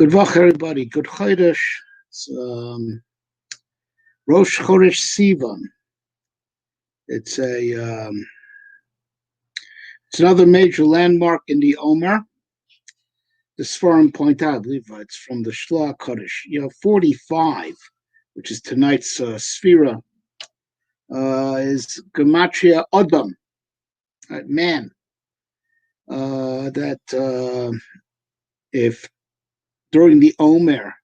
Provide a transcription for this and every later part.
Good vach, everybody. Good Chodesh. It's Rosh Chodesh Sivan. It's it's another major landmark in the Omer. The Sfarim point out, I believe it's from the Shla Kodesh. 45, which is tonight's Sphira, is Gematria Adam, man. If during the Omer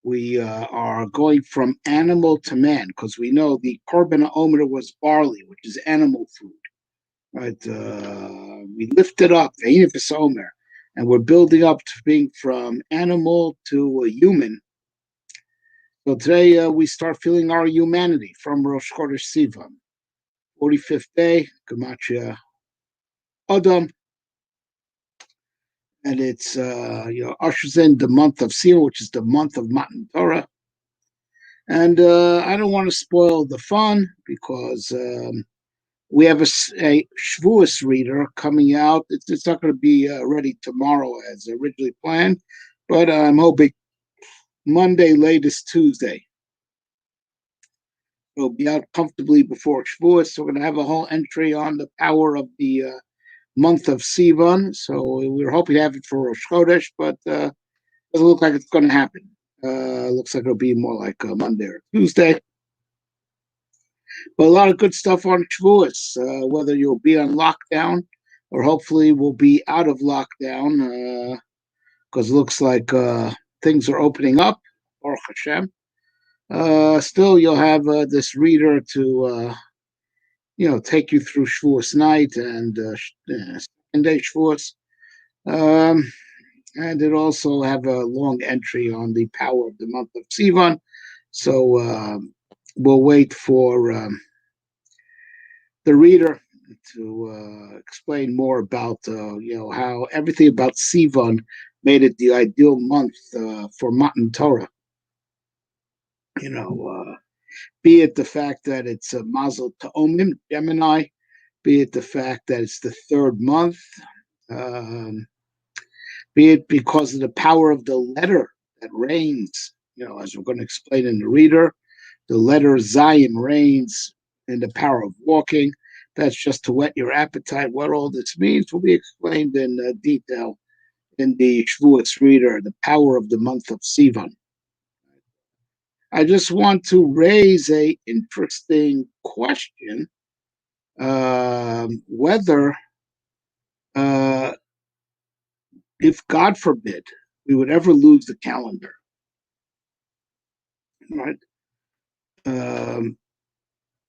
we are going from animal to man, because we know the Korban Omer was barley, which is animal food, right? We lifted up the Omer, and we're building up to being from animal to a human. So today we start feeling our humanity from Rosh Chodesh Sivan, 45th day, Gematria Adam. And it's ushers in the month of Sivan, which is the month of Matan Torah. And I don't want to spoil the fun because we have a Shavuos reader coming out. It's not going to be ready tomorrow as originally planned, but I'm hoping Monday, latest Tuesday. It'll be out comfortably before Shavuos. So we're going to have a whole entry on the power of the month of Sivan. So we're hoping to have it for Rosh Chodesh, but doesn't look like it's going to happen. Looks like it'll be more like Monday or Tuesday. But a lot of good stuff on Shavuos, whether you'll be on lockdown or hopefully we'll be out of lockdown, because it looks like things are opening up, Baruch Hashem. Still, you'll have this reader to take you through Shavuos night and second day Shavuos. And it also have a long entry on the power of the month of Sivan. So we'll wait for the reader to explain more about how everything about Sivan made it the ideal month for Matan Torah. Be it the fact that it's a Mazel Ta'omim, Gemini, be it the fact that it's the third month, be it because of the power of the letter that reigns, as we're going to explain in the reader, the letter Zion reigns in the power of walking. That's just to whet your appetite. What all this means will be explained in detail in the Shavuos reader, the power of the month of Sivan. I just want to raise an interesting question, whether, if God forbid, we would ever lose the calendar, right?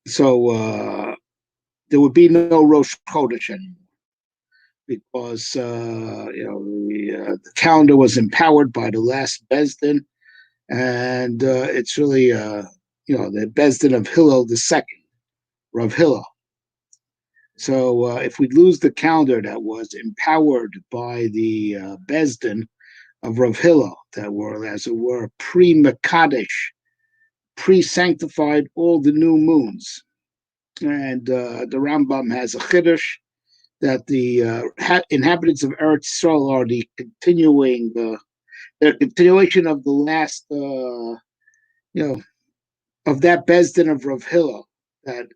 So there would be no Rosh Chodesh anymore because the calendar was empowered by the last Bezdin. And it's really, the Bezdin of Hillel II, Rav Hillel. So if we lose the calendar that was empowered by the Bezdin of Rav Hillel, that were, as it were, pre-Mekadesh, pre-sanctified all the new moons. And the Rambam has a chiddush that the inhabitants of Eretz Yisrael are the continuation of the last, of that Bezdin of Rav Hillel that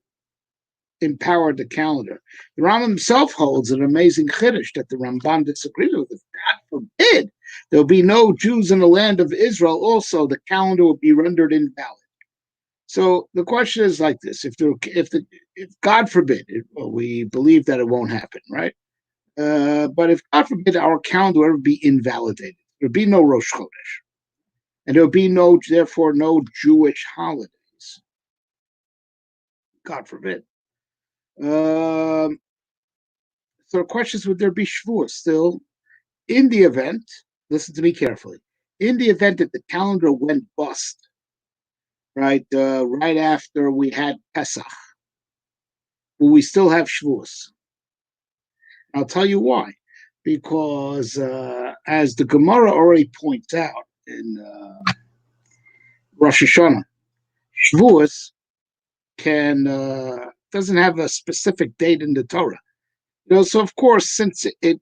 empowered the calendar. The Rambam himself holds an amazing chiddush that the Ramban disagrees with. If God forbid there'll be no Jews in the land of Israel, also the calendar will be rendered invalid. So the question is like this: if God forbid, we believe that it won't happen, right? But if God forbid our calendar will ever be invalidated, there'll be no Rosh Chodesh, and there'll be therefore no Jewish holidays. God forbid. So the question is, would there be Shavuos still? In the event, listen to me carefully, in the event that the calendar went bust, right after we had Pesach, will we still have Shavuos? I'll tell you why. Because as the Gemara already points out in Rosh Hashanah, Shavuos doesn't have a specific date in the Torah. So of course, since it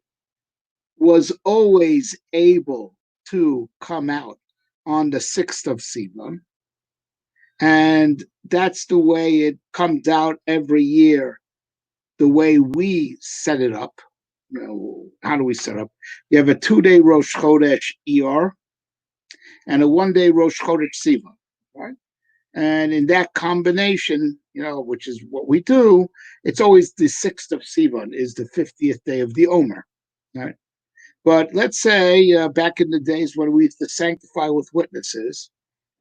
was always able to come out on the 6th of Sivan. And that's the way it comes out every year, the way we set it up. How do we set up? You have a 2-day Rosh Chodesh ER and a 1-day Rosh Chodesh Sivan, right? And in that combination, which is what we do, it's always the 6th of Sivan is the 50th day of the Omer, right? But let's say back in the days when we used to sanctify with witnesses,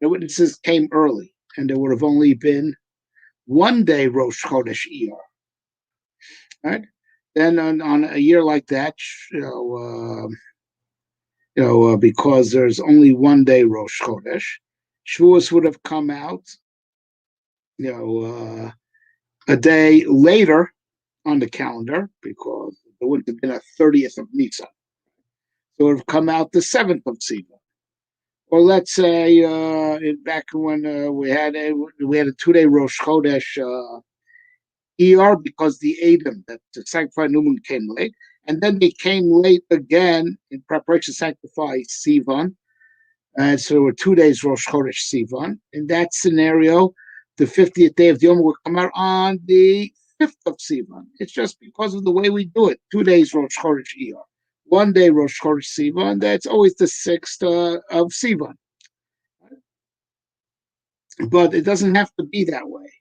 the witnesses came early, and there would have only been 1-day Rosh Chodesh ER, right? Then on a year like that, because there's only 1-day Rosh Chodesh, Shavuos would have come out, a day later on the calendar because there would have been a 30th of Nisan. So it would have come out the 7th of Sivan. Or let's say back when we had a 2-day Rosh Chodesh ER because the Adam, that the sanctified Newman, came late. And then they came late again in preparation to sanctify Sivan. And so there were 2 days Rosh Chodesh Sivan. In that scenario, the 50th day of the Yom will come out on the 5th of Sivan. It's just because of the way we do it. 2 days Rosh Chodesh ER. 1 day Rosh Chodesh Sivan. That's always the 6th of Sivan. But it doesn't have to be that way.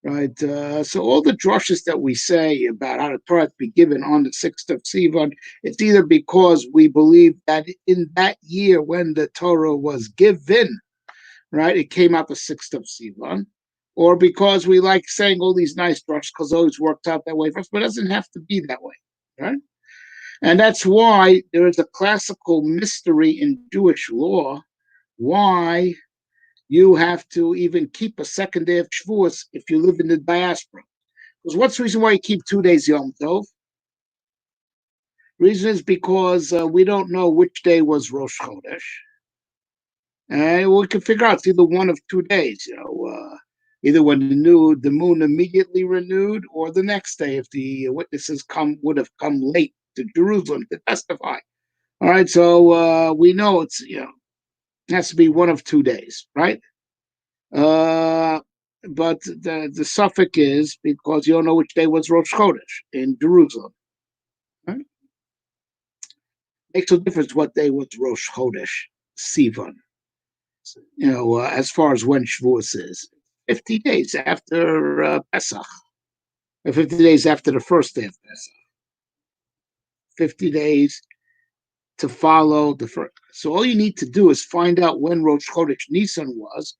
Right, so all the drushes that we say about how the Torah be given on the 6th of Sivan, it's either because we believe that in that year when the Torah was given, right, it came out the 6th of Sivan, or because we like saying all these nice drushes because it always worked out that way for us, but it doesn't have to be that way, right? And that's why there is a classical mystery in Jewish law, why you have to even keep a 2nd day of Shavuos if you live in the diaspora. Because what's the reason why you keep 2 days Yom Tov? Reason is because we don't know which day was Rosh Chodesh. And we can figure out it's either one of 2 days, either when the moon immediately renewed or the next day if the witnesses would have come late to Jerusalem to testify. All right, so we know it has to be one of 2 days, right? But the suffix is because you don't know which day was Rosh Chodesh in Jerusalem. Right? Makes no difference what day was Rosh Chodesh Sivan. As far as when Shavuos is, 50 days after Pesach, or 50 days after the first day of Pesach, 50 days to follow the first. So all you need to do is find out when Rosh Chodesh Nisan was.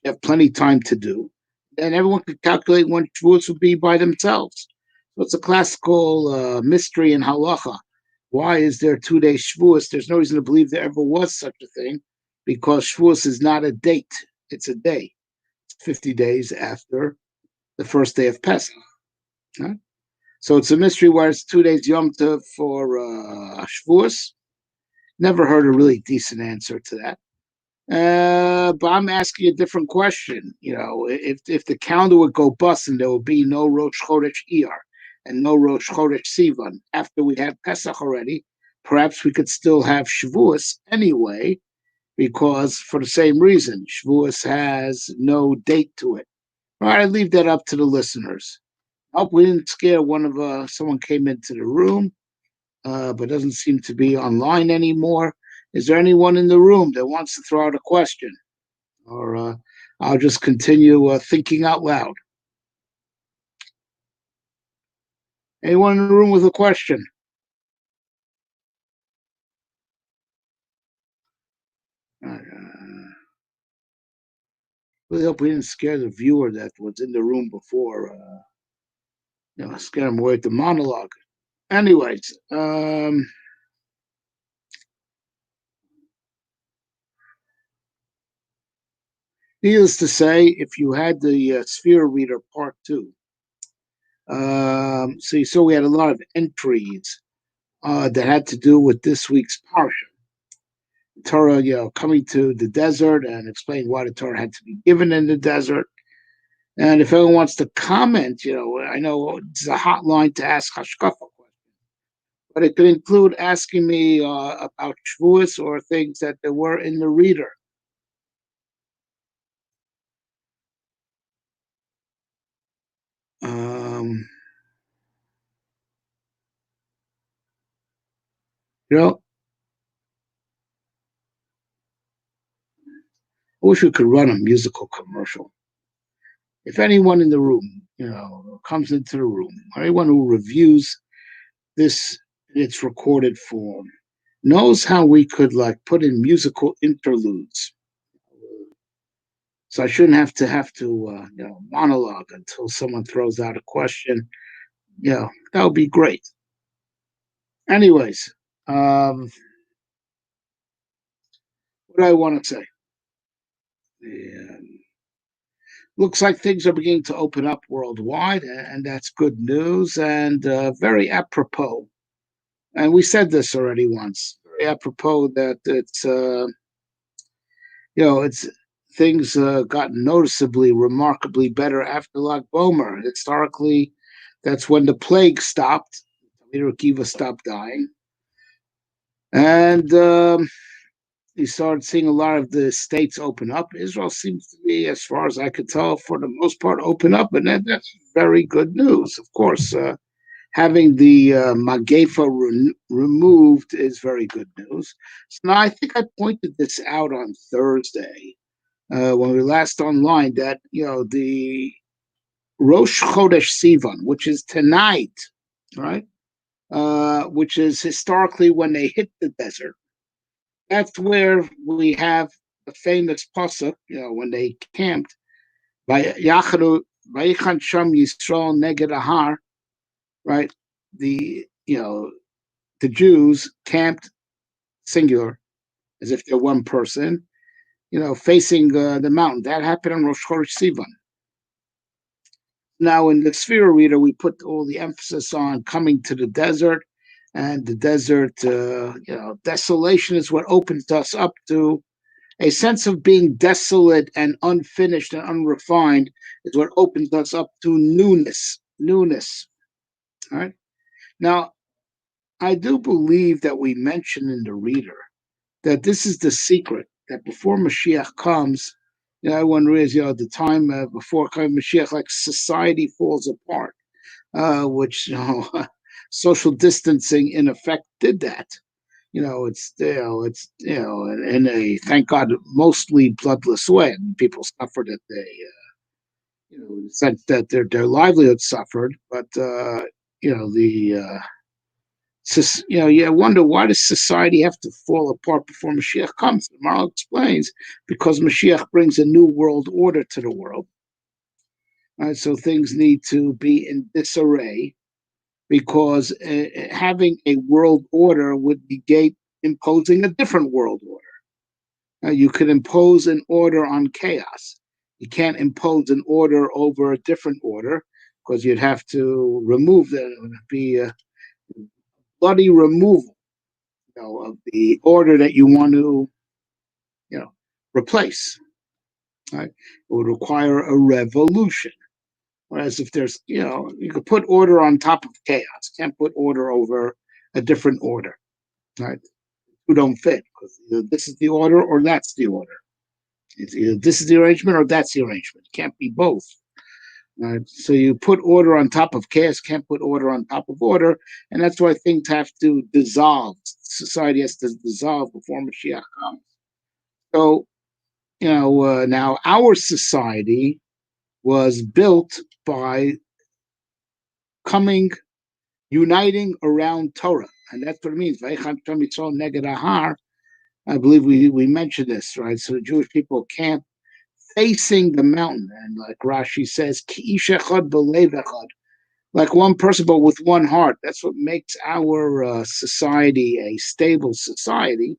You have plenty of time to do. And everyone could calculate when Shavuos would be by themselves. So it's a classical mystery in halacha. Why is there 2 days Shavuos? There's no reason to believe there ever was such a thing, because Shavuos is not a date; it's a day. It's 50 days after the first day of Pesach. Right? So it's a mystery why it's 2 days Yom Tov for Shavuos. Never heard a really decent answer to that. But I'm asking a different question. If the calendar would go bust and there would be no Rosh Chodesh ER and no Rosh Chodesh Sivan after we had Pesach already, perhaps we could still have Shavuos anyway, because for the same reason, Shavuos has no date to it. All right, I leave that up to the listeners. I hope we didn't scare someone came into the room, but doesn't seem to be online anymore. Is there anyone in the room that wants to throw out a question? Or I'll just continue thinking out loud. Anyone in the room with a question? Really hope we didn't scare the viewer that was in the room before. Scare him away with the monologue. Anyways, needless to say, if you had the Sphere Reader Part 2, so you saw we had a lot of entries that had to do with this week's Parsha. Torah, coming to the desert and explaining why the Torah had to be given in the desert. And if anyone wants to comment, I know it's a hotline to ask Hashkafa questions. but it could include asking me about Shavuos or things that there were in the reader. Um, you know, I wish we could run a musical commercial. If anyone in the room, comes into the room, or anyone who reviews this in its recorded form, knows how we could like put in musical interludes. So I shouldn't have to monologue until someone throws out a question. That would be great. Anyways, what do I want to say? Yeah. Looks like things are beginning to open up worldwide, and that's good news and very apropos. And we said this already once. Very apropos that it's things got noticeably, remarkably better after Lag Bomer. Historically, that's when the plague stopped. Talmidei Akiva stopped dying, and you started seeing a lot of the states open up. Israel seems to be, as far as I could tell, for the most part, open up, and that's very good news. Of course, having the Magefa removed is very good news. So now I think I pointed this out on Thursday when we were last online that the Rosh Chodesh Sivan, which is tonight, right? Which is historically when they hit the desert. That's where we have the famous pasuk, when they camped by Yachadu, Vayichan Sham Yisrael Neged Ahar, right? The Jews camped singular, as if they're one person, facing the mountain. That happened on Rosh Chodesh Sivan. Now, in the Sphere Reader, we put all the emphasis on coming to the desert, and the desert, desolation is what opens us up to a sense of being desolate and unfinished and unrefined is what opens us up to newness. Newness. All right. Now, I do believe that we mentioned in the reader that this is the secret that before Mashiach comes, everyone realizes, the time before coming Mashiach, like society falls apart, which social distancing in effect did that. It's in a thank God mostly bloodless way. And people suffered at the sense that their livelihood suffered, but the you wonder, why does society have to fall apart before Mashiach comes? The Maral explains, because Mashiach brings a new world order to the world. Right, so things need to be in disarray because having a world order would negate imposing a different world order. You could impose an order on chaos. You can't impose an order over a different order because you'd have to remove that. It would be a bloody removal, of the order that you want to, replace. Right? It would require a revolution. Whereas if there's, you could put order on top of chaos. Can't put order over a different order. Right? Who don't fit because either this is the order or that's the order. It's either this is the arrangement or that's the arrangement. It can't be both. Right? So you put order on top of chaos, can't put order on top of order, and that's why things have to dissolve. Society has to dissolve before Mashiach comes. So, now our society was built by uniting around Torah, and that's what it means. I believe we mentioned this, right? So the Jewish people camp facing the mountain, and like Rashi says, like one person, but with one heart. That's what makes our society a stable society,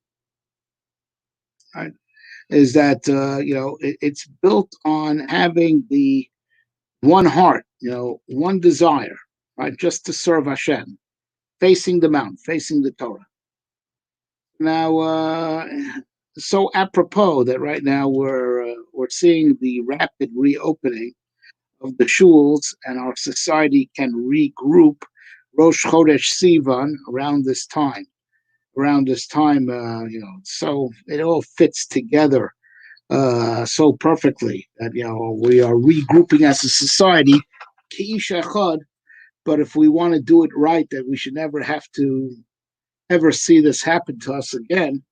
right? Is that it's built on having the one heart, one desire, right? Just to serve Hashem, facing the mountain, facing the Torah. Now, so apropos that right now we're seeing the rapid reopening of the shuls, and our society can regroup Rosh Chodesh Sivan around this time, so it all fits together so perfectly that we are regrouping as a society, Ki'ish Echad. But if we want to do it right, that we should never have to ever see this happen to us again.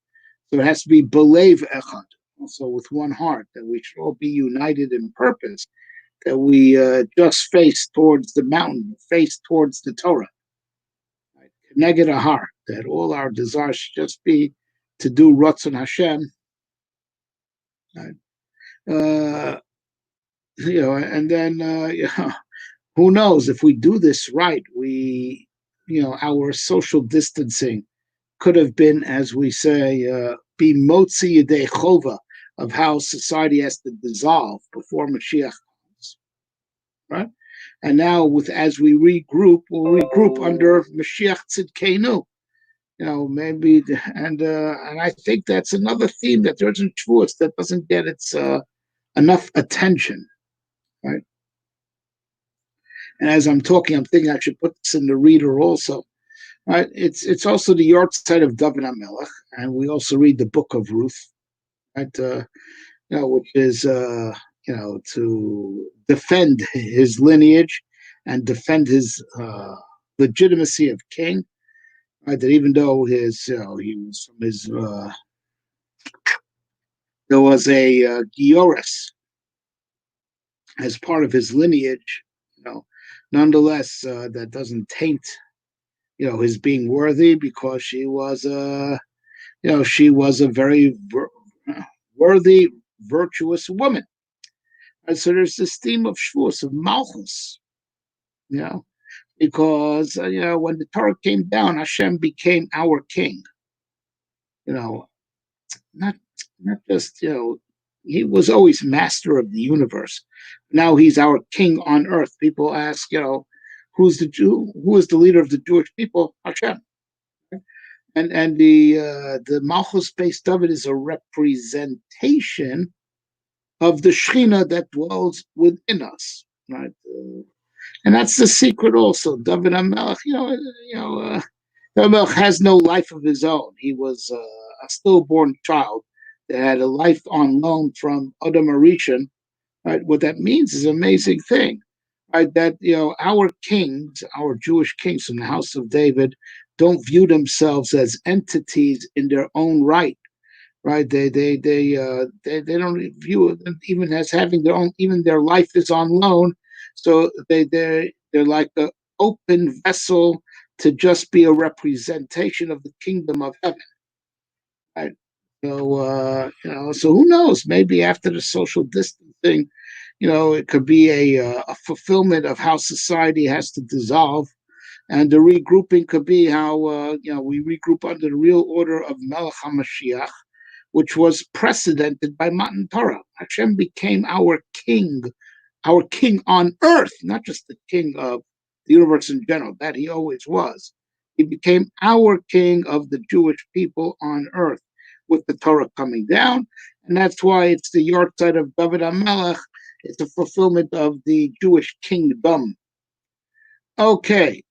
So it has to be Belev Echad, also with one heart, that we should all be united in purpose, that we just face towards the mountain, face towards the Torah. Neged a heart, that all our desires should just be to do Ratzon Hashem. Right? And then who knows, if we do this right, our social distancing could have been, as we say, be motzi yedei chova, of how society has to dissolve before Mashiach comes, right? And now, as we regroup, we'll regroup under Mashiach Tzidkenu. Maybe, and I think that's another theme that there's in Shavuos that doesn't get its enough attention, right? And as I'm talking, I'm thinking I should put this in the reader also. Right? It's also the yahrzeit of David HaMelech, and we also read the book of Ruth, right? Which is to defend his lineage and defend his legitimacy of king. Right? That even though he was from his there was a Gioris as part of his lineage, nonetheless that doesn't taint his being worthy, because she was a very worthy, virtuous woman. And so there's this theme of Shavuos, of Malchus, because when the Torah came down, Hashem became our king. Not just he was always master of the universe. Now he's our king on earth. People ask, who's the Jew? Who is the leader of the Jewish people? Hashem. And the Malchus based David is a representation of the Shechina that dwells within us, right? And that's the secret also. David HaMelech, David HaMelech has no life of his own. He was a stillborn child that had a life on loan from Adam Arishan. Right? What that means is an amazing thing. Right, that our kings, our Jewish kings from the house of David, don't view themselves as entities in their own right. Right, they don't view them even as having their own. Even their life is on loan, so they're like an open vessel to just be a representation of the kingdom of heaven. Right. So so who knows? Maybe after the social distancing, it could be a fulfillment of how society has to dissolve, and the regrouping could be how we regroup under the real order of Melech HaMashiach, which was precedented by Matan Torah. Hashem became our king on earth, not just the king of the universe in general, that he always was. He became our king of the Jewish people on earth with the Torah coming down, and that's why it's the yahrzeit of David HaMelech. It's a fulfillment of the Jewish kingdom. Okay,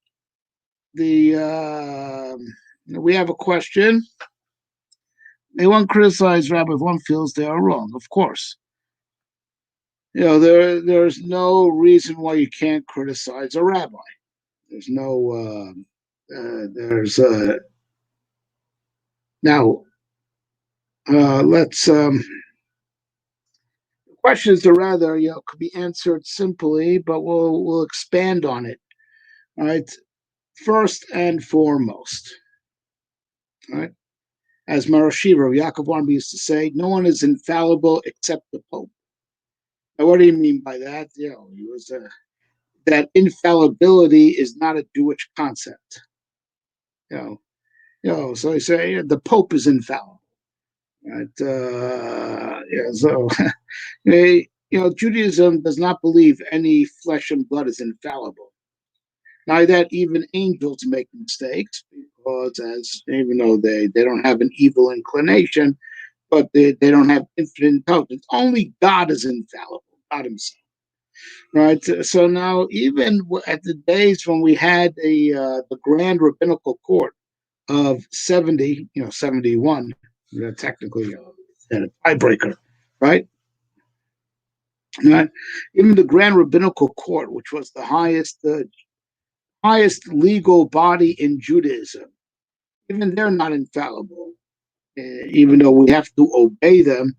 we have a question. May one criticize Rabbi if one feels they are wrong? Of course. There's no reason why you can't criticize a rabbi. There's no. Now. Let's. Questions are rather, could be answered simply, but we'll expand on it. All right. First and foremost, all right. As Marashiva, Yaakov Arbi used to say, no one is infallible except the Pope. Now, what do you mean by that? He was that infallibility is not a Jewish concept. So he say the Pope is infallible. Right? So Judaism does not believe any flesh and blood is infallible. Now that even angels make mistakes, because even though they don't have an evil inclination, but they don't have infinite intelligence. Only God is infallible, God himself. right? So now, even at the days when we had the Grand Rabbinical Court of 70, 71, technically had a tiebreaker, right? Right? Even the Grand Rabbinical Court, which was the highest legal body in Judaism, even they're not infallible, even though we have to obey them.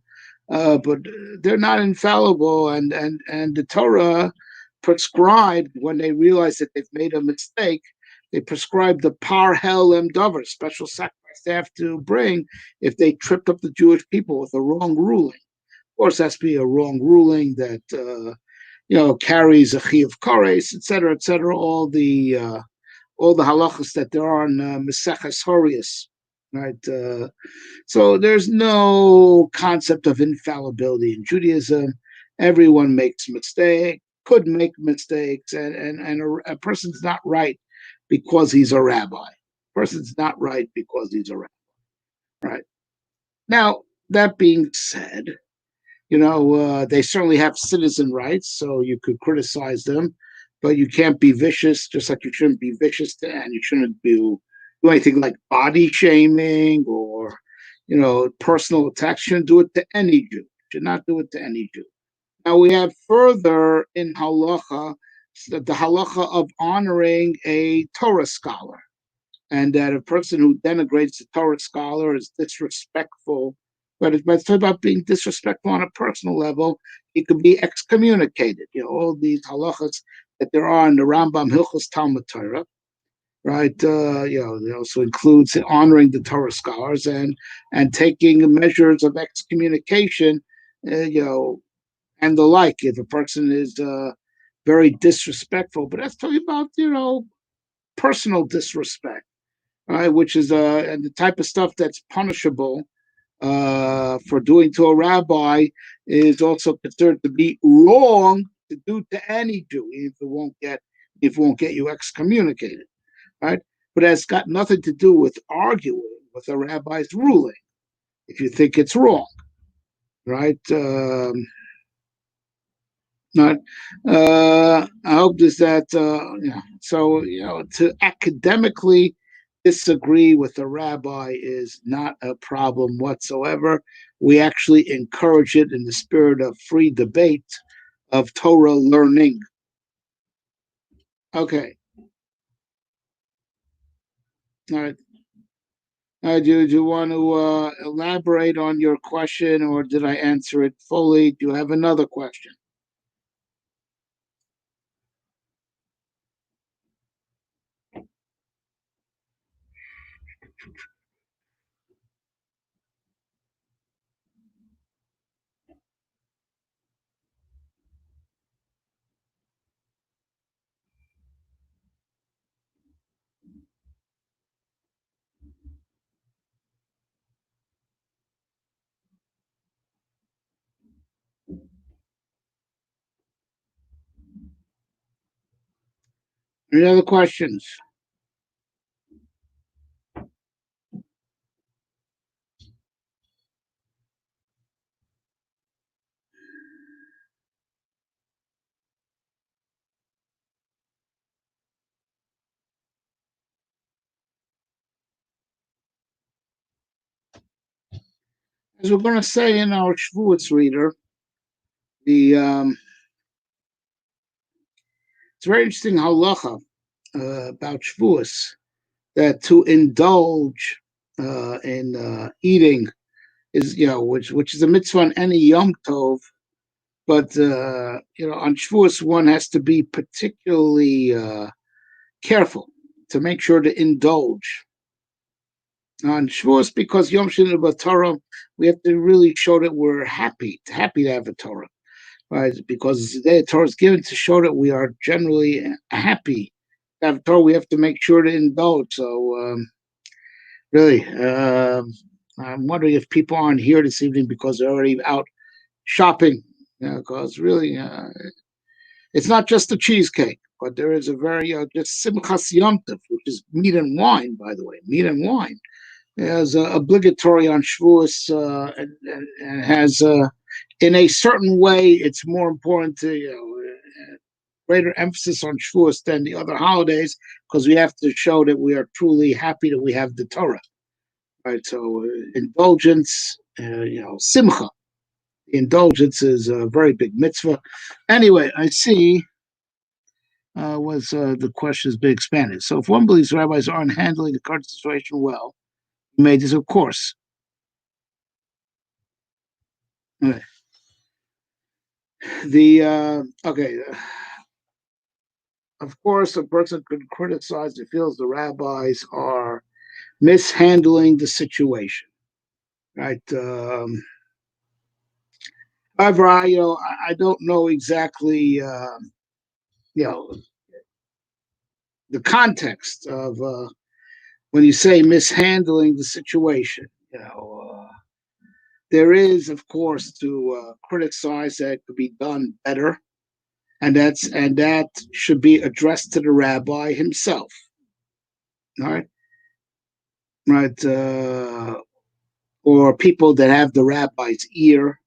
But they're not infallible, and the Torah prescribed when they realize that they've made a mistake. They prescribed the par hel em dover, special sacrifice they have to bring if they tripped up the Jewish people with a wrong ruling. Of course, that's be a wrong ruling that carries a chi of kores, et cetera, all the halachas that there are in Maseches Horius, right? So there's no concept of infallibility in Judaism. Everyone makes mistakes, could make mistakes, and a person's not right because he's a rabbi. A person's not right because he's a rabbi, right? Now, that being said, they certainly have citizen rights, so you could criticize them, but you can't be vicious, just like you shouldn't be vicious and you shouldn't do anything like body shaming or, personal attacks. You shouldn't do it to any Jew. Should not do it to any Jew. Now we have further in halacha, the halacha of honoring a Torah scholar, and that a person who denigrates a Torah scholar is disrespectful. But if it's about being disrespectful on a personal level, he could be excommunicated. All these halachas that there are in the Rambam Hilchos Talmud Torah, right? It also includes honoring the Torah scholars and taking measures of excommunication, and the like. If a person is very disrespectful, but that's talking about personal disrespect, right? Which is the type of stuff that's punishable for doing to a rabbi is also considered to be wrong to do to any Jew if it won't get you excommunicated, right? But that's got nothing to do with arguing with a rabbi's ruling if you think it's wrong, right? Not. I hope this that So to academically disagree with a rabbi is not a problem whatsoever. We actually encourage it in the spirit of free debate, of Torah learning. Okay. All right. Do you want to elaborate on your question, or did I answer it fully? Do you have another question? Any other questions? As we're going to say in our Shavuot's reader, the it's a very interesting halacha about Shavuos, that to indulge in eating is which is a mitzvah on any Yom Tov, but on Shavuos one has to be particularly careful to make sure to indulge on Shavuos, because Yom Shinah Torah, we have to really show that we're happy to have a Torah, right? Because the day Torah is given to show that we are generally happy to have Torah. We have to make sure to indulge. So really, I'm wondering if people aren't here this evening because they're already out shopping. Because really, it's not just the cheesecake, but there is a very just simchas yom tov, which is meat and wine. By the way, meat and wine is obligatory on Shavuos, and has in a certain way, it's more important to greater emphasis on Shavuos than the other holidays because we have to show that we are truly happy that we have the Torah. Right, so indulgence, simcha. The indulgence is a very big mitzvah. Anyway, I see the question has been expanded. So if one believes rabbis aren't handling the current situation well, he made this, of course. Okay. Of course, a person could criticize if feels the rabbis are mishandling the situation, right? However, I don't know exactly, the context of when you say mishandling the situation. There is, of course, to criticize that could be done better, and that should be addressed to the rabbi himself. All right, right, or people that have the rabbi's ear,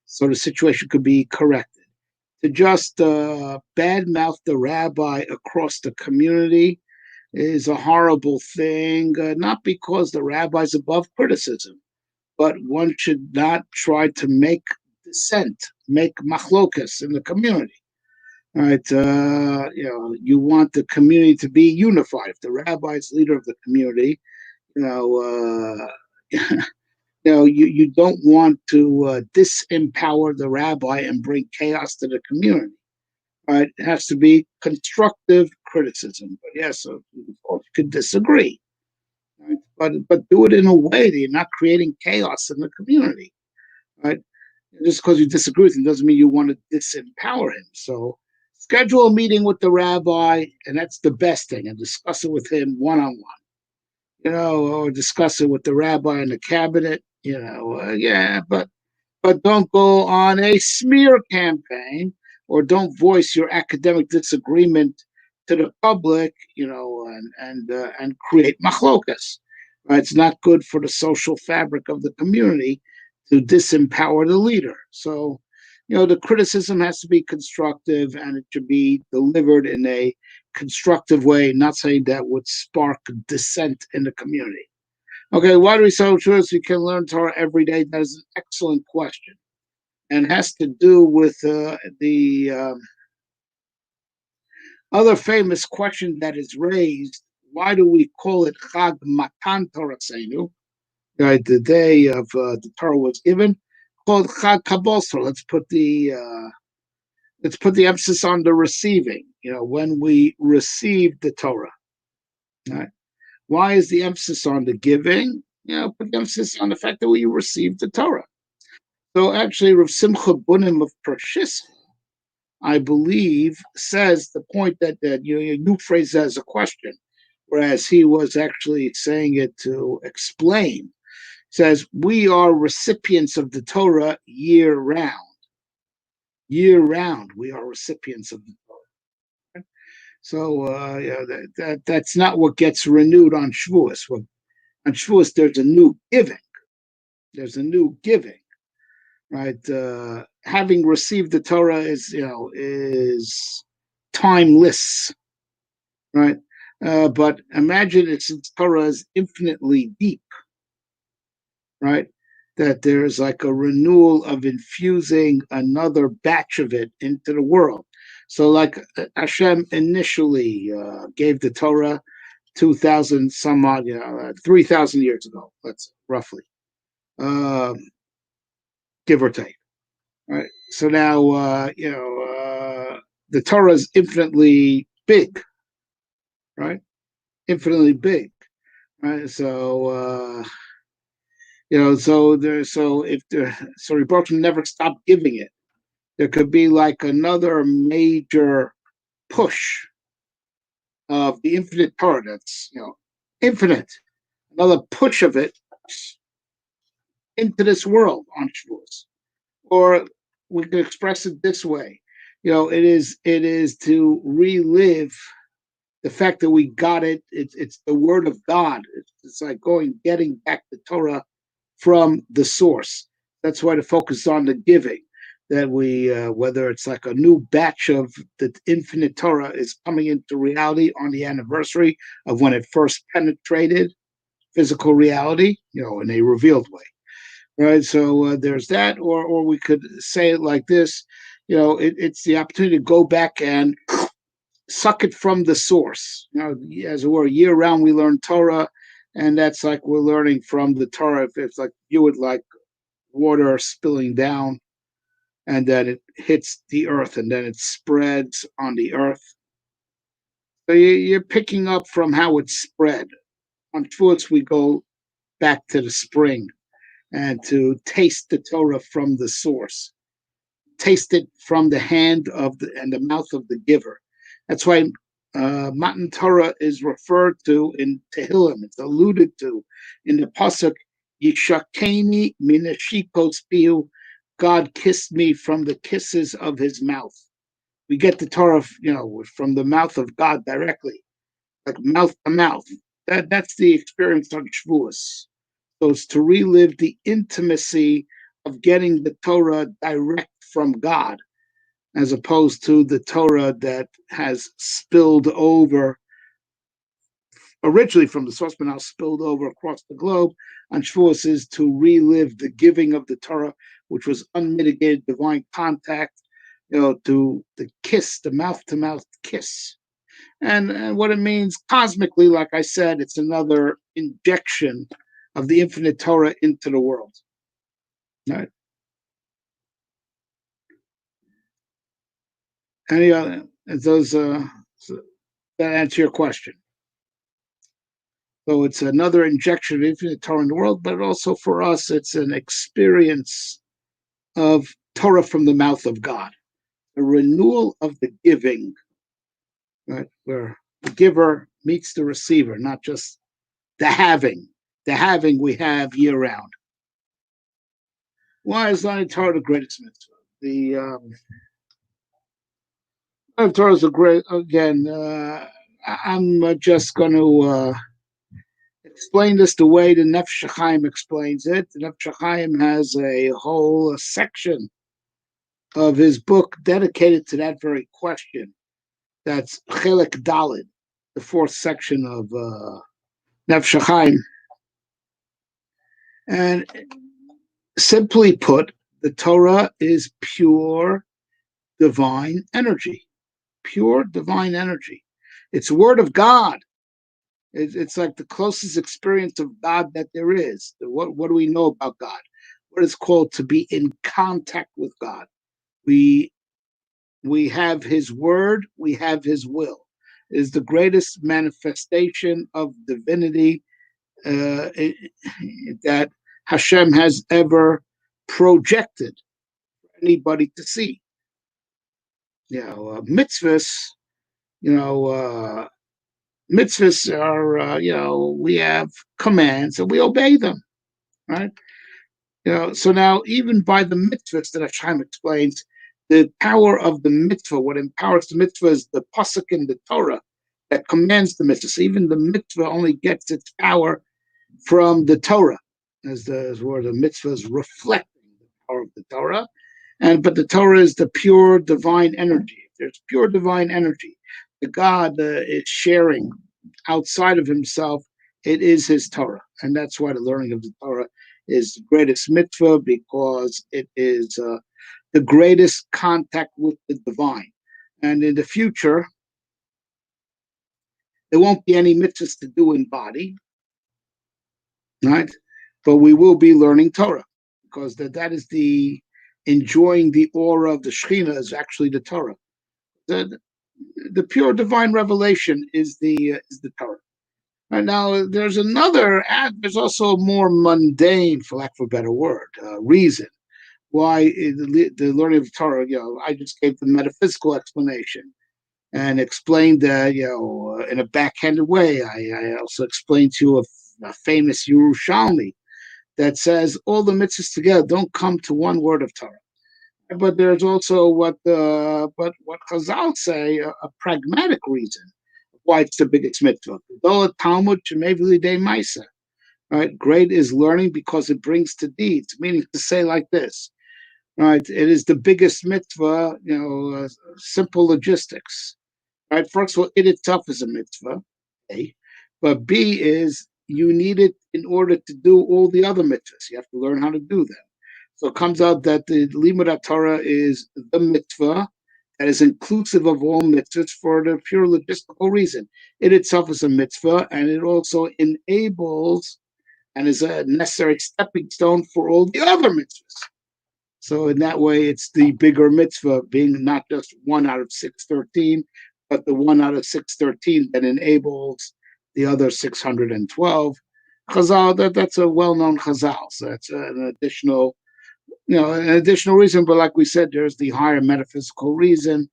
so the situation could be corrected. To just badmouth the rabbi across the community is a horrible thing, not because the rabbi's above criticism, but one should not try to make dissent, make machlokas in the community. Right? You want the community to be unified. If the rabbi is leader of the community, you don't want to disempower the rabbi and bring chaos to the community. Right? It has to be constructive criticism. But yes, so you could disagree. Right? But do it in a way that you're not creating chaos in the community. Right? Just because you disagree with him doesn't mean you want to disempower him. So schedule a meeting with the rabbi, and that's the best thing, and discuss it with him one-on-one, or discuss it with the rabbi in the cabinet, but don't go on a smear campaign or don't voice your academic disagreement to the public, and create machlokas. Right? It's not good for the social fabric of the community to disempower the leader. So, the criticism has to be constructive and it should be delivered in a constructive way, not saying that would spark dissent in the community. Okay, why do we so sure we can learn Torah every day? That is an excellent question, and has to do with the other famous question that is raised: why do we call it Chag Matan Torah Seinu? Right, the day of the Torah was given, called Chag Kabosra. Let's put the emphasis on the receiving. When we receive the Torah. Right? Why is the emphasis on the giving? Put the emphasis on the fact that we received the Torah. So actually, Rav Simcha Bunim of Pershis, I believe, says the point that you phrase as a question, whereas he was actually saying it to explain. Says we are recipients of the Torah year round. Year round, we are recipients of the Torah. So that's not what gets renewed on Shavuos. On Shavuos, there's a new giving. There's a new giving, right? Having received the Torah is timeless, right? But imagine its Torah is infinitely deep, right? That there's like a renewal of infusing another batch of it into the world. So, like Hashem initially gave the Torah 2,000 some odd, 3,000 years ago, let's roughly, give or take. Right. So now, the Torah is infinitely big, right? Infinitely big, right? So, so Rebbe never stopped giving it. There could be like another major push of the infinite Torah that's, infinite, another push of it into this world on Shavuos. Or we could express it this way. It is to relive the fact that we got it. It's the word of God. It's like getting back the Torah from the source. That's why the focus is on the giving. that we, whether it's like a new batch of the infinite Torah is coming into reality on the anniversary of when it first penetrated physical reality, in a revealed way, right? So there's that, or we could say it like this, it's the opportunity to go back and suck it from the source. As it were, year round we learn Torah, and that's like we're learning from the Torah. If it's like you would like water spilling down, and then it hits the earth, and then it spreads on the earth. So you're picking up from how it's spread. On Shavuos, we go back to the spring and to taste the Torah from the source, taste it from the hand of and the mouth of the giver. That's why Matan Torah is referred to in Tehillim. It's alluded to in the pasuk Yishakeni minashikos pihu. God kissed me from the kisses of His mouth. We get the Torah, from the mouth of God directly, like mouth to mouth. That's the experience on Shavuos. So it's to relive the intimacy of getting the Torah direct from God, as opposed to the Torah that has spilled over originally from the source, but now spilled over across the globe. On Shavuos is to relive the giving of the Torah, which was unmitigated divine contact, to the kiss, the mouth-to-mouth kiss. And what it means cosmically, like I said, it's another injection of the infinite Torah into the world. Right? Any other? Those that answer your question. So it's another injection of infinite Torah in the world, but also for us, it's an experience of Torah from the mouth of God, a renewal of the giving, right? Where the giver meets the receiver, not just the having. The having we have year round. Why is learning Torah the greatest mitzvah? The Torah is a great. Again, I'm just going to explain this the way the Nefesh HaChaim explains it. The Nefesh HaChaim has a whole section of his book dedicated to that very question. That's Chelek Daled, the fourth section of Nefesh HaChaim. And simply put, the Torah is pure divine energy. Pure divine energy. It's the word of God. It's like the closest experience of God that there is. What do we know about God? What is called to be in contact with God. We have His word. We have His will. It is the greatest manifestation of divinity that Hashem has ever projected for anybody to see. Mitzvahs. Mitzvahs are, we have commands and we obey them, right? So now even by the mitzvahs that Hashem explains, the power of the mitzvah, what empowers the mitzvah is the pasuk in the Torah that commands the mitzvah. So even the mitzvah only gets its power from the Torah, as where the mitzvah is reflecting the power of the Torah. But the Torah is the pure divine energy. If there's pure divine energy, the God is sharing outside of Himself. It is His Torah, and that's why the learning of the Torah is the greatest mitzvah, because it is the greatest contact with the divine. And in the future, there won't be any mitzvahs to do in body, right? But we will be learning Torah, because that is the enjoying the aura of the Shekhinah is actually the Torah. The pure divine revelation is the Torah. Right now, there's also a more mundane, for lack of a better word, reason why the learning of the Torah. I just gave the metaphysical explanation and explained that, in a backhanded way. I also explained to you a famous Yerushalmi that says all the mitzvahs together don't come to one word of Torah. But there's also what Chazal say, a pragmatic reason why it's the biggest mitzvah. Talmud Maisa. Right? Great is learning because it brings to deeds, meaning to say like this. right? It is the biggest mitzvah, simple logistics, right? First of all, it itself is a mitzvah, A. But B is you need it in order to do all the other mitzvahs. You have to learn how to do them. So it comes out that the Limud Torah is the mitzvah that is inclusive of all mitzvahs for the pure logistical reason. It itself is a mitzvah, and it also enables and is a necessary stepping stone for all the other mitzvahs. So in that way, it's the bigger mitzvah, being not just one out of 613, but the one out of 613 that enables the other 612. Chazal, that's a well-known Chazal. So that's an additional reason. But like we said, there's the higher metaphysical reason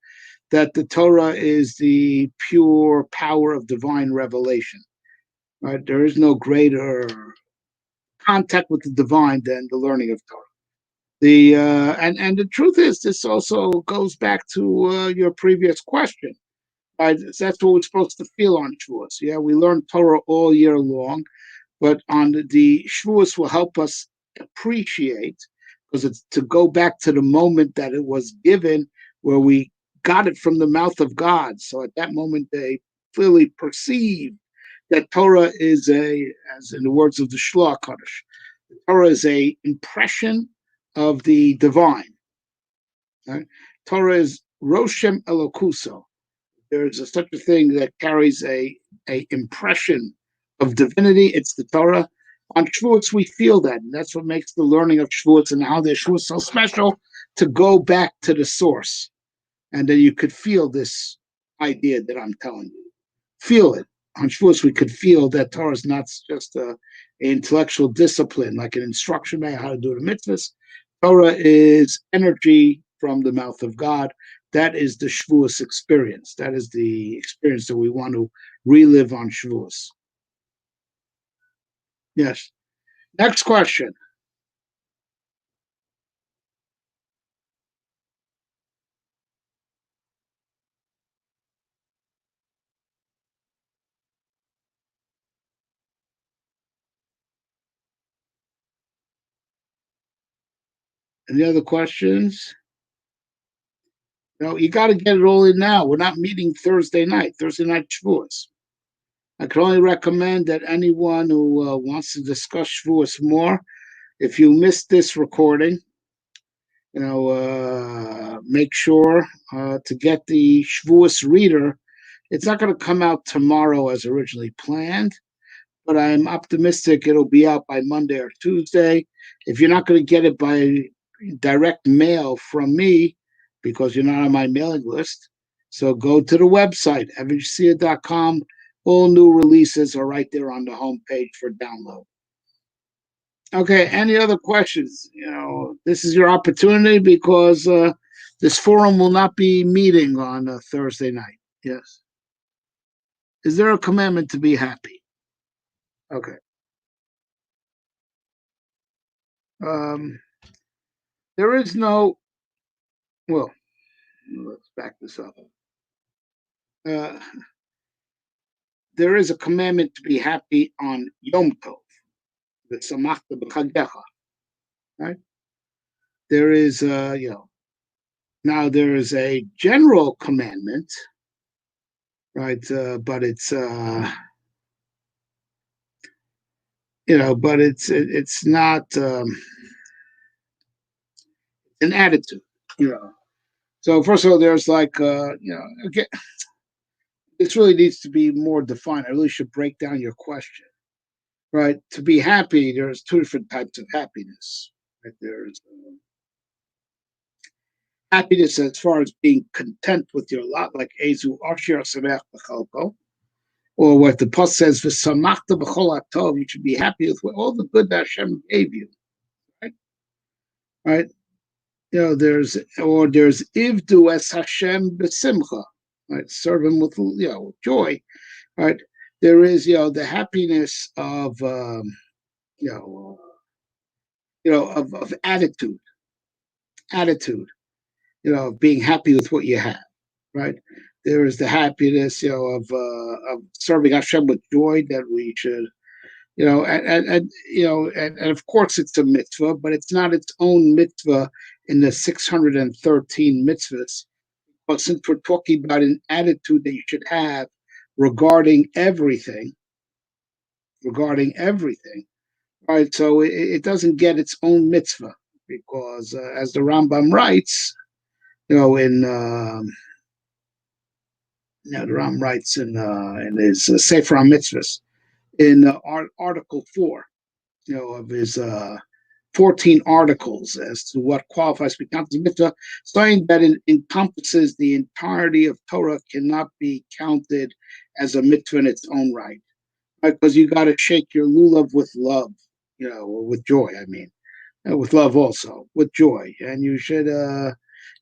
that the Torah is the pure power of divine revelation. Right? There is no greater contact with the divine than the learning of Torah. And the truth is, this also goes back to your previous question. Right? That's what we're supposed to feel on Shavuos. Yeah, we learn Torah all year long, but on the Shavuos will help us appreciate, because it's to go back to the moment that it was given, where we got it from the mouth of God. So at that moment, they clearly perceive that Torah is as in the words of the Shloah Kodesh, Torah is a impression of the divine. Right? Torah is Roshem Elokuso. There's such a thing that carries a impression of divinity. It's the Torah. On Shavuos, we feel that, and that's what makes the learning of Shavuos and how the Shavuos so special, to go back to the source, and then you could feel this idea that I'm telling you. Feel it. On Shavuos, we could feel that Torah is not just an intellectual discipline, like an instruction manual how to do the mitzvahs. Torah is energy from the mouth of God. That is the Shavuos experience. That is the experience that we want to relive on Shavuos. Yes. Next question. Any other questions? No, you got to get it all in now. We're not meeting Thursday night. Thursday night Shavuos. I can only recommend that anyone who wants to discuss Shavuos more, if you missed this recording, make sure to get the Shavuos reader. It's not going to come out tomorrow as originally planned, but I'm optimistic it'll be out by Monday or Tuesday. If you're not going to get it by direct mail from me, because you're not on my mailing list, so go to the website, evangelia.com. All new releases are right there on the homepage for download. Okay, any other questions? This is your opportunity, because this forum will not be meeting on Thursday night. Yes. Is there a commandment to be happy? Okay. Um, there is no, well, let's back this up. Uh, there is a commandment to be happy on Yom Tov, the Samachta B'Chagecha, right? There is, now there is a general commandment, right? But it's, but it's not an attitude. So first of all, there's like, again, this really needs to be more defined. I really should break down your question, right? To be happy, there's two different types of happiness. Right? There's happiness as far as being content with your lot, like Ezu Ashir Samech B'Chalko, or what the Post says, V'Samachta B'Chol Atov, you should be happy with all the good that Hashem gave you, right? Right? There's Ivdu Es Hashem B'Simcha, right? Serve him with joy, right? There is the happiness of of attitude, of being happy with what you have, right? There is the happiness, of serving Hashem with joy, that we should, and of course it's a mitzvah, but it's not its own mitzvah in the 613 mitzvahs. But since we're talking about an attitude that you should have regarding everything, right? So it doesn't get its own mitzvah because, as the Rambam writes, the Rambam writes in his Sefer HaMitzvahs in Article 4, of his 14 articles as to what qualifies to be counted as a mitzvah, saying that it encompasses the entirety of Torah cannot be counted as a mitzvah in its own right. Because you got to shake your lulav with love, or with joy. I mean, with love also, with joy, and you should,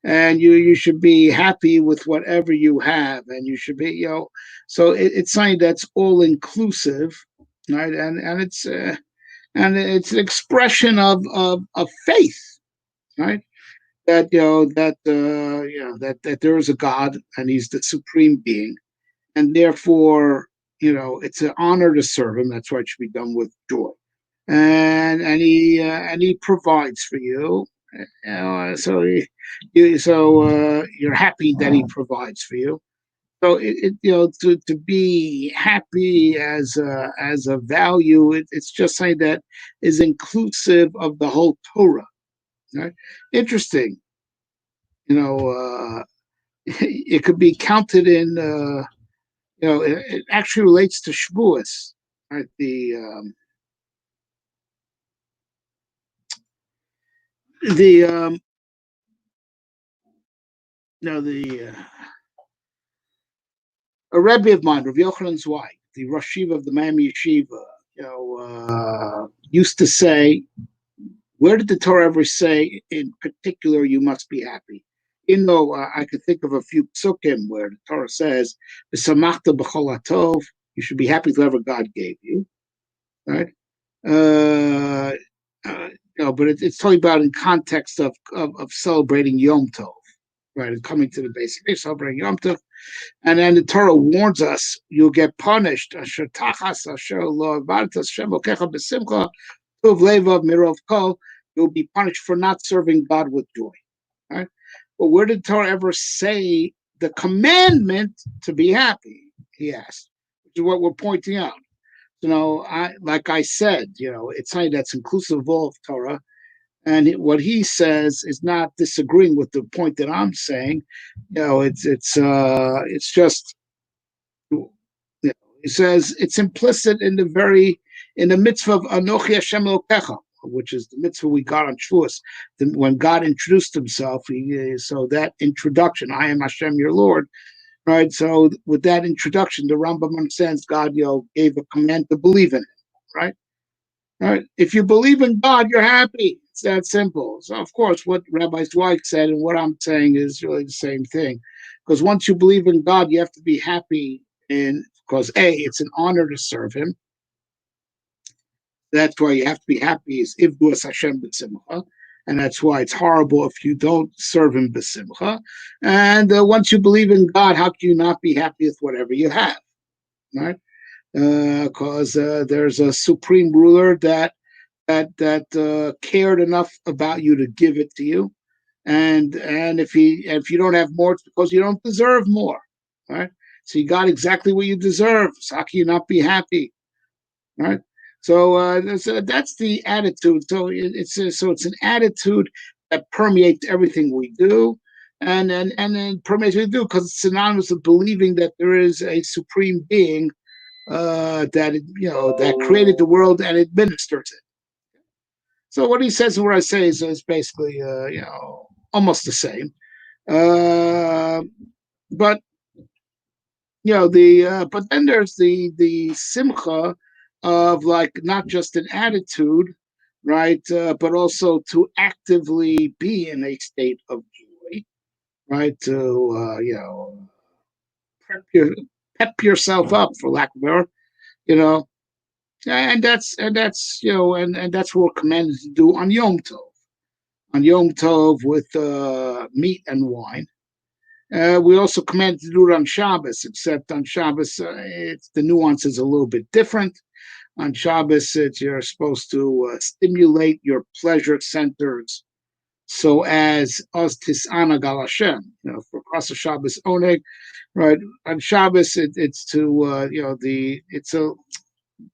you should be happy with whatever you have, and you should be, So it's something that's all inclusive, right? And it's an expression of faith, right? That that there is a God and He's the supreme being, and therefore, it's an honor to serve Him. That's why it should be done with joy, and He provides for you. So you're happy that He provides for you. So to be happy as a value, it's just something that is inclusive of the whole Torah. Right? Interesting. It could be counted in. It actually relates to Shavuos, right? A Rabbi of mine, Rav Yochanan's wife, the Rosh Yeshiva of the Miami Yeshiva, used to say, where did the Torah ever say, in particular, you must be happy? I could think of a few psukim where the Torah says, "V'samachta b'chol hatov," you should be happy with whatever God gave you, right? But it's talking about in context of celebrating Yom Tov, right? And coming to the basic day, celebrating Yom Tov. And then the Torah warns us, you'll get punished. Asher tachas, asher lo avartas, Shem okecha b'simcha, tuv levav mirov kol. You'll be punished for not serving God with joy. Right? But where did Torah ever say the commandment to be happy? He asked, which is what we're pointing out. Like I said, it's something that's inclusive of all of Torah. And what he says is not disagreeing with the point that I'm saying. It's just, he says it's implicit in the mitzvah of Anochi Hashem Elokecha, which is the mitzvah we got on Shavuos. When God introduced Himself, so that introduction, I am Hashem, your Lord, right? So with that introduction, the Rambam understands God, gave a command to believe in Him, right? All right. If you believe in God, you're happy. It's that simple. So, of course, what Rabbi Zweig said and what I'm saying is really the same thing. Because once you believe in God, you have to be happy because it's an honor to serve Him. That's why you have to be happy is Ivdu Hashem b'simcha. And that's why it's horrible if you don't serve Him b'simcha. And once you believe in God, how can you not be happy with whatever you have? Right? Because there's a supreme ruler that cared enough about you to give it to you, and if you don't have more, it's because you don't deserve more, right? So you got exactly what you deserve. So how can you not be happy, right? So that's the attitude. So it's an attitude that permeates everything we do. And then permeates what we do because it's synonymous with believing that there is a supreme being that created the world and administers it. So what he says and what I say is basically almost the same. But but then there's the simcha of like not just an attitude, right? But also to actively be in a state of joy, right? To pep yourself up, for lack of a better, and that's and that's what we're commanded to do on Yom Tov. On Yom Tov with meat and wine. We also commanded to do it on Shabbos, except on Shabbos, the nuance is a little bit different. On Shabbos, you're supposed to stimulate your pleasure centers so as us tisana gal Hashem, for Krasa Shabbos oneg, right? On Shabbos, it's to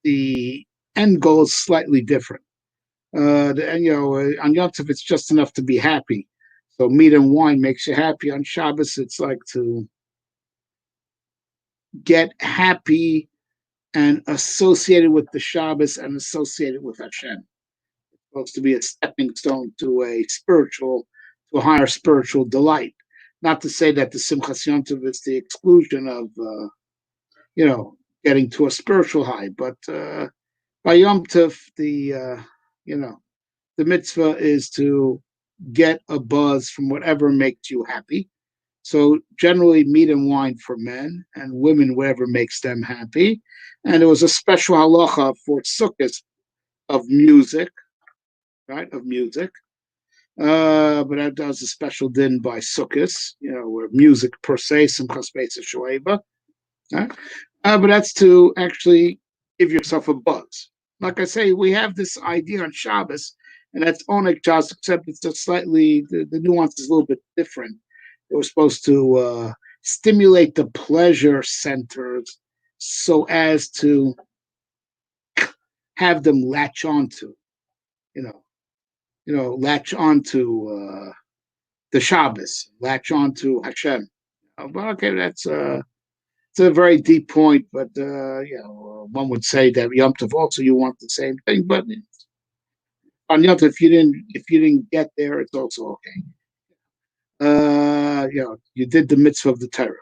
the end goal is slightly different. On Yom Tov, it's just enough to be happy. So meat and wine makes you happy. On Shabbos, it's like to get happy and associated with the Shabbos and associated with Hashem. It's supposed to be a stepping stone to a higher spiritual delight. Not to say that the Simchas Yom Tov is the exclusion of, getting to a spiritual high, but by Yom Tov, the mitzvah is to get a buzz from whatever makes you happy. So generally meat and wine for men, and women whatever makes them happy. And there was a special halacha for sukkahs of music, right? Of music. But that was a special din by sukkahs, where music per se, simchas beis shoeva. Right? But that's to actually give yourself a buzz. Like I say, we have this idea on Shabbos, and that's oneg Shabbos, except it's just slightly, the nuance is a little bit different. It was supposed to stimulate the pleasure centers so as to have them latch onto, latch onto the Shabbos, latch onto Hashem. But okay, it's a very deep point. But one would say that Yom Tov also you want the same thing. But on Yom Tov, if you didn't get there, it's also okay. You did the mitzvah of the Torah.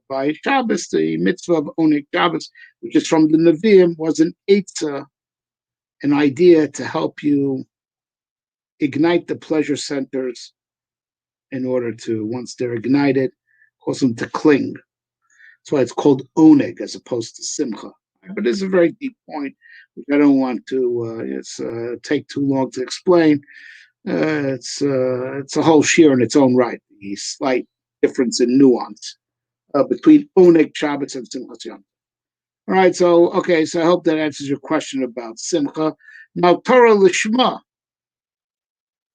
By Shabbos, the mitzvah of Oneg Shabbos, which is from the Nevi'im, was an eitzah, an idea to help you ignite the pleasure centers in order to, once they're ignited, cause them to cling. That's why it's called Oneg as opposed to Simcha. But it's a very deep point, which I don't want to take too long to explain. It's a whole shiur in its own right. The slight difference in nuance between Oneg Shabbos and Simchas Yom. All right, so I hope that answers your question about Simcha. Now, Torah Lishma.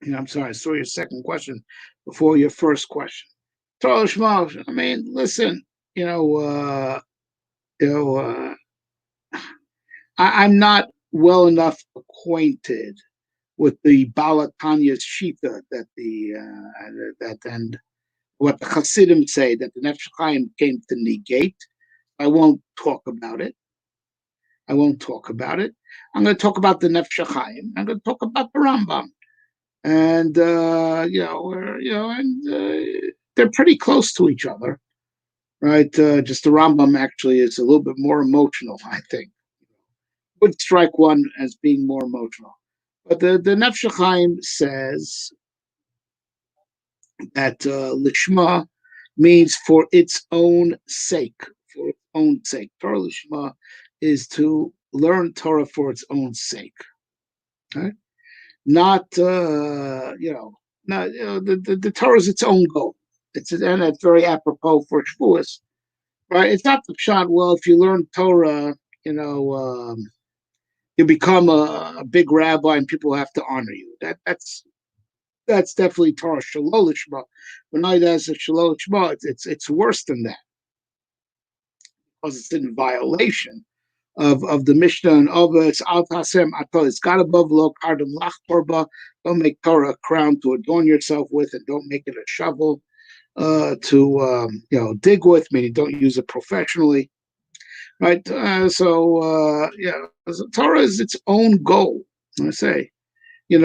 I'm sorry, I saw your second question before your first question. Torah Lishma. I mean, listen, I'm not well enough acquainted with the Balatanya's Shita that and what the Hasidim say that the Nefesh Chaim came to negate. I won't talk about it. I'm going to talk about the Nefesh Chaim. I'm going to talk about the Rambam, and they're pretty close to each other, right? Just the Rambam actually is a little bit more emotional, I think. Would strike one as being more emotional. But the Nefesh Chaim says that Lishma means for its own sake, for its own sake. Torah Lishma is to learn Torah for its own sake. Right? Not, the Torah is its own goal. And it's very apropos for Shavuos, right? It's not the shot, well, if you learn Torah, you become a big rabbi and people have to honor you. That's definitely Torah Shalol Lishma. When I as a Shalol Lishma, it's worse than that because it's in violation of the Mishnah and of it's Al Tasem Atol. It's got above lo kardam lach korba. Don't make Torah a crown to adorn yourself with, and don't make it a shovel to dig with. Meaning, don't use it professionally. Right, so Torah is its own goal. I say, its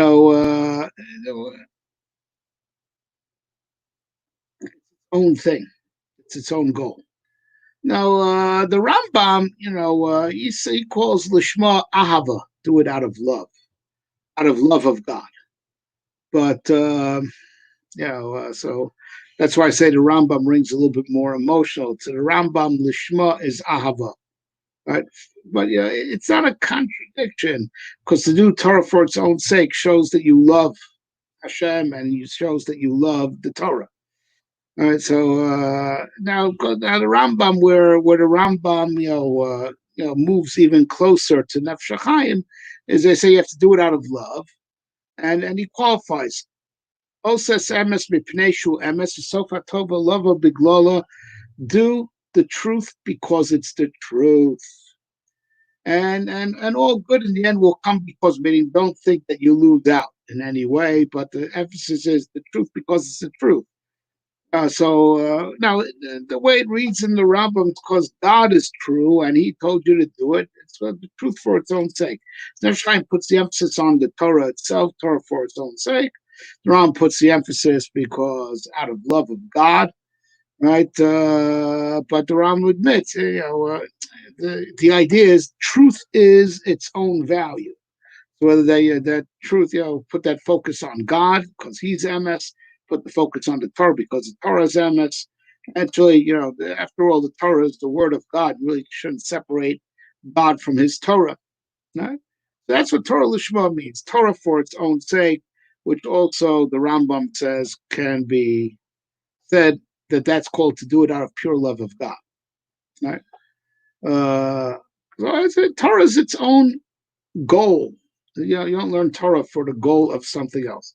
own thing. It's its own goal. Now, the Rambam, he calls Lishma Ahava, do it out of love of God. But so that's why I say the Rambam rings a little bit more emotional. To the Rambam, Lishma is Ahava. Right? But it's not a contradiction because to do Torah for its own sake shows that you love Hashem and it shows that you love the Torah. All right, so now the Rambam, where the Rambam moves even closer to Nefesh Chaim, is they say you have to do it out of love, and he qualifies. Oses emes mipnei shu emes sofa tova lava biglola. Do the truth because it's the truth. And all good in the end will come because, meaning, don't think that you lose out in any way, but the emphasis is the truth because it's the truth. Now, the way it reads in the Rambam, because God is true and He told you to do it, it's the truth for its own sake. Nersheim puts the emphasis on the Torah itself, Torah for its own sake. The Rambam puts the emphasis because out of love of God, right? But the Rambam admits, the idea is truth is its own value. So whether they that truth, put that focus on God because He's MS, put the focus on the Torah because the Torah is MS. Actually, after all, the Torah is the word of God. You really shouldn't separate God from His Torah. Right? So that's what Torah Lishma means. Torah for its own sake, which also the Rambam says can be said that's called to do it out of pure love of God. Right? Torah is its own goal. You don't learn Torah for the goal of something else.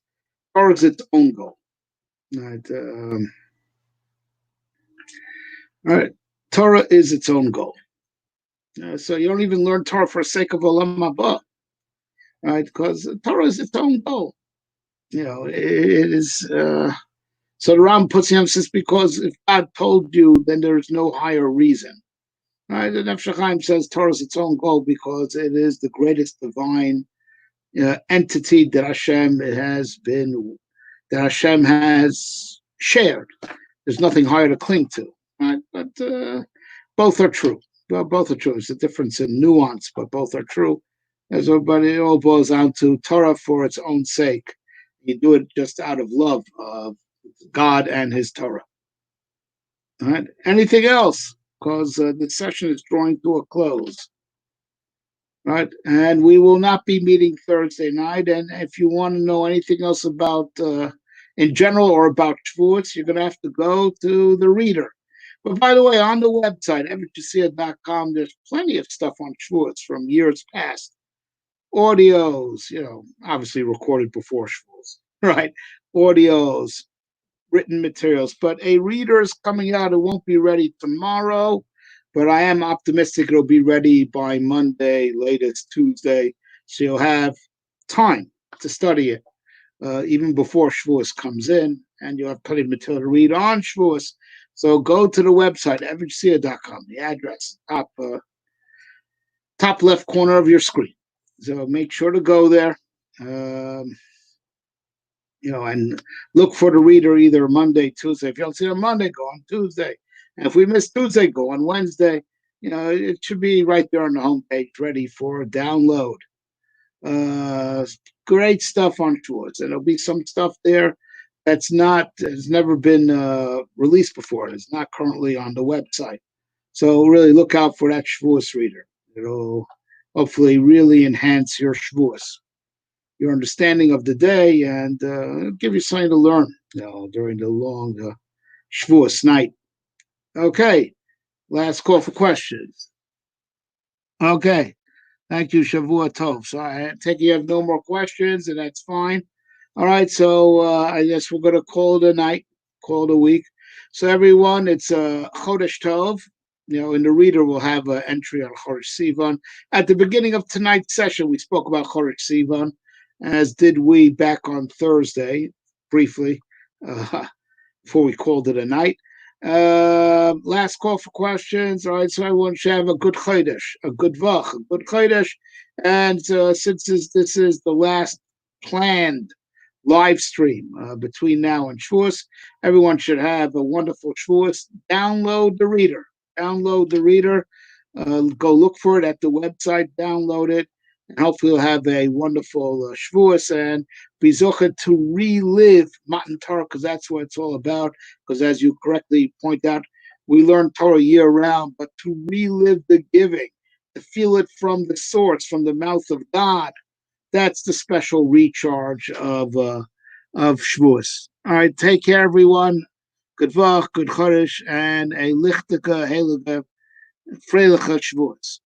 Torah is its own goal. Right? Right. Torah is its own goal. So you don't even learn Torah for the sake of Olam Haba, right? Because Torah is its own goal. It is. So the Ram puts the emphasis because if God told you, then there is no higher reason. Right? The Nefesh Chaim says Torah is its own goal because it is the greatest divine entity that Hashem has shared. There's nothing higher to cling to, right? But both are true. Well, both are true. It's a difference in nuance, but both are true. But it all boils down to Torah for its own sake. You do it just out of love of God and His Torah. All right. Anything else? Because the session is drawing to a close. Right, and we will not be meeting Thursday night. And if you want to know anything else about, in general, or about Shavuos, you're going to have to go to the reader. But by the way, on the website, everything.com, there's plenty of stuff on Shavuos from years past. Audios, obviously recorded before Shavuos, right? Audios, written materials. But a reader is coming out. It won't be ready tomorrow, but I am optimistic it'll be ready by Monday, latest Tuesday. So you'll have time to study it even before Shavuos comes in, and you'll have plenty of material to read on Shavuos. So go to the website, averageseer.com, the address, top left corner of your screen. So make sure to go there. And look for the reader either Monday, Tuesday. If you don't see it on Monday, go on Tuesday. And if we miss Tuesday, go on Wednesday. It should be right there on the homepage, ready for download. Great stuff on Shavuos. And there'll be some stuff there has never been released before. It's not currently on the website. So really look out for that Shavuos reader. It'll hopefully really enhance your Shavuos, your understanding of the day, and give you something to learn during the long Shavuos night. Okay, last call for questions. Okay, thank you, Shavua Tov. So I take you have no more questions, and that's fine. All right, so I guess we're going to call it a night, call it a week. So everyone, it's Chodesh Tov. In the reader, we'll have an entry on Chodesh Sivan. At the beginning of tonight's session, we spoke about Chodesh Sivan, as did we back on Thursday, briefly, before we called it a night. Last call for questions. All right, so everyone should have a good Chodesh, a good Vach, a good Chodesh. And since this is the last planned live stream between now and Shavuos, everyone should have a wonderful Shavuos. Download the reader. Go look for it at the website, download it, and hopefully you'll have a wonderful Shavuos and be zocheh to relive Matan Torah, because that's what it's all about. Because as you correctly point out, we learn Torah year round, but to relive the giving, to feel it from the source, from the mouth of God, that's the special recharge of Shavuos. All right, take care, everyone. Good Vach, good Chodesh, and a lichtige, heilige, freiliche Shavuos.